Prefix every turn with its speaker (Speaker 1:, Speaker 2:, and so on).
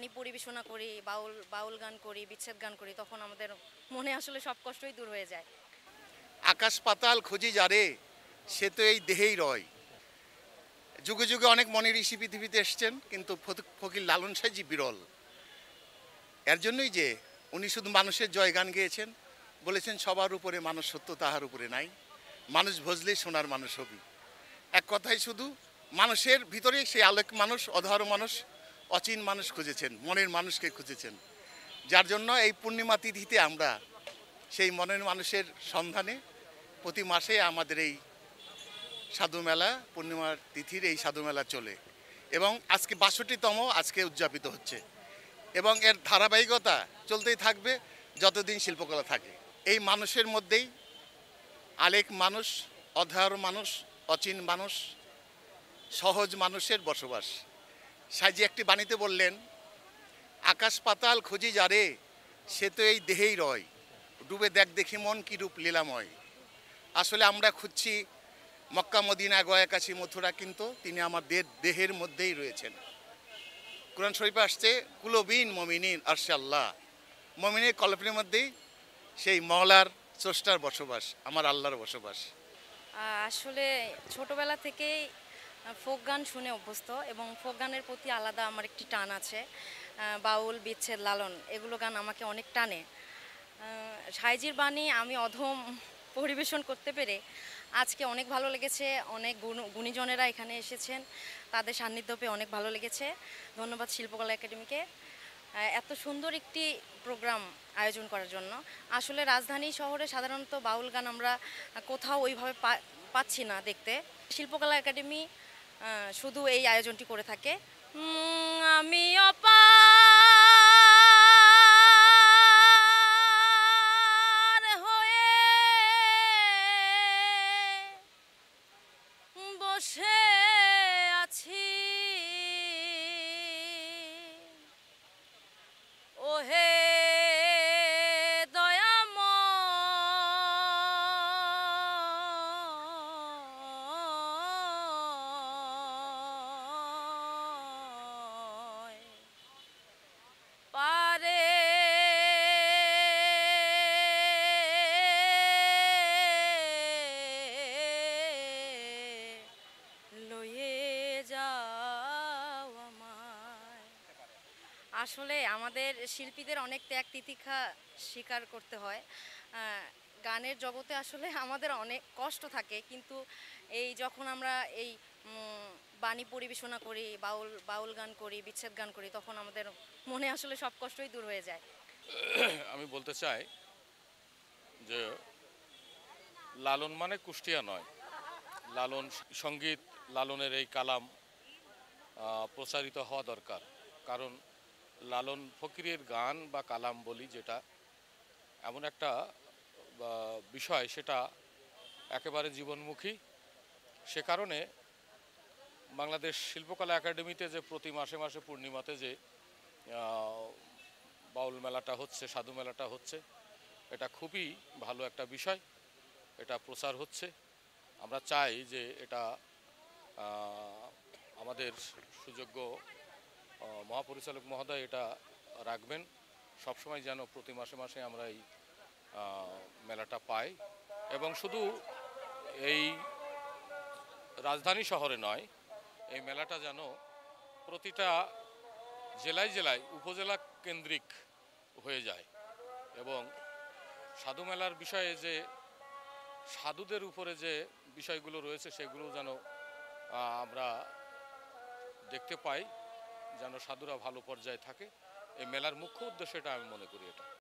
Speaker 1: বাণী পরিবেশনা করি, বাউল বাউল গান করি, বিচ্ছেদ গান করি, তখন আমাদের মনে আসলে সব কষ্টই দূর হয়ে যায়।
Speaker 2: আকাশ পাতাল খুঁজি যারে, সে তো এই দেহেই রয়। যুগে যুগে অনেক মনি ঋষি পৃথিবীতে এসছেন, কিন্তু ফকির লালন সাহেবজি বিরল। এর জন্যই যে উনি শুধু মানুষের জয়গান গেয়েছেন, বলেছেন সবার উপরে মানুষ সত্য, তাহার উপরে নাই। মানুষ ভজলেই সোনার মানুষ হবি। এক কথায় শুধু মানুষের ভিতরে সেই আলোক মানুষ, অধর মানুষ, অচিন মানুষ খুঁজেছেন, মনের মানুষকে খুঁজেছেন। যার জন্য এই পূর্ণিমা তিথিতে আমরা সেই মনের মানুষের সন্ধানে প্রতি মাসে আমাদের এই সাধু মেলা, পূর্ণিমার তিথির এই সাধু মেলা চলে এবং আজকে ৬২তম আজকে উদযাপিত হচ্ছে এবং এর ধারাবাহিকতা চলতেই থাকবে যতদিন শিল্পকলা থাকে। এই মানুষের মধ্যেই আলেক মানুষ, অধর মানুষ, অচিন মানুষ, সহজ মানুষের বসবাস। সাইজি একটি বাণীতে বললেন, আকাশ পাতাল খুঁজি যারে, সে তো এই দেহেই রয়। ডুবে দেখ দেখি মন কি রূপ লীলাময়। আসলে আমরা খুঁজছি মক্কা, মদিনা, গয়া, কাশী, মথুরা, কিন্তু তিনি আমাদের দেহের মধ্যেই রয়েছেন। কোরআন শরীফে আসছে, কুলবিন মমিনিন আরশে আল্লাহ। মমিনের কল্পের মধ্যেই সেই মওলার, স্রষ্টার বসবাস, আমার আল্লাহর বসবাস।
Speaker 1: আসলে ছোটবেলা থেকেই ফোক গান শুনে অভ্যস্ত এবং ফোক গানের প্রতি আলাদা আমার একটি টান আছে। বাউল, বিচ্ছেদ, লালন এগুলো গান আমাকে অনেক টানে। সাইজির বাণী আমি অধম পরিবেশন করতে পেরে আজকে অনেক ভালো লেগেছে। অনেক গুণীজনেরা এখানে এসেছেন, তাদের সান্নিধ্য পেয়ে অনেক ভালো লেগেছে। ধন্যবাদ শিল্পকলা একাডেমিকে এত সুন্দর একটি প্রোগ্রাম আয়োজন করার জন্য। আসলে রাজধানী শহরে সাধারণত বাউল গান আমরা কোথাও ওইভাবে পাচ্ছি না দেখতে। শিল্পকলা একাডেমি শুধু এই আয়োজনটি করে থাকে। আমি অপার হয়ে বসে আছি, ওহে দয়াময়, পারে লয়ে যাও আমায়। আসলে আমাদের শিল্পীদের অনেক ত্যাগ তিতিক্ষা স্বীকার করতে হয়। গানের জগতে আসলে আমাদের অনেক কষ্ট থাকে, কিন্তু এই যখন আমরা এই বাণী পরিবেশনা করি, বাউল বাউল গান করি, বিচ্ছেদ গান করি, তখন আমাদের মনে আসলে সব কষ্টই দূর হয়ে যায়।
Speaker 3: আমি বলতে চাই যে লালন মানে কুষ্টিয়া নয়। লালন সঙ্গীত, লালনের এই কালাম প্রচারিত হওয়া দরকার। কারণ লালন ফকিরের গান বা কালাম বলি, যেটা এমন একটা বিষয়, সেটা একেবারে জীবনমুখী। সে কারণে বাংলাদেশ শিল্পকলা একাডেমিতে যে প্রতি মাসে মাসে পূর্ণিমাতে যে বাউল মেলাটা হচ্ছে, সাধু মেলাটা হচ্ছে, এটা খুবই ভালো একটা বিষয়। এটা প্রচার হচ্ছে। আমরা চাই যে এটা আমাদের সুযোগ্য মহাপরিচালক মহোদয় এটা রাখবেন সবসময়, যেন প্রতি মাসে মাসে আমরা এই মেলাটা পাই। এবং শুধু এই রাজধানী শহরে নয়, এই মেলাটা যেন প্রতিটা জেলায় জেলায় উপজেলা কেন্দ্রিক হয়ে যায়। এবং সাধু মেলার বিষয়ে যে সাধুদের উপরে যে বিষয়গুলো রয়েছে, সেগুলো যেন আমরা দেখতে পাই, যেন সাধুরা ভালো পর্যায়ে থাকে। এই মেলার মুখ্য উদ্দেশ্য এটা আমি মনে করি এটা।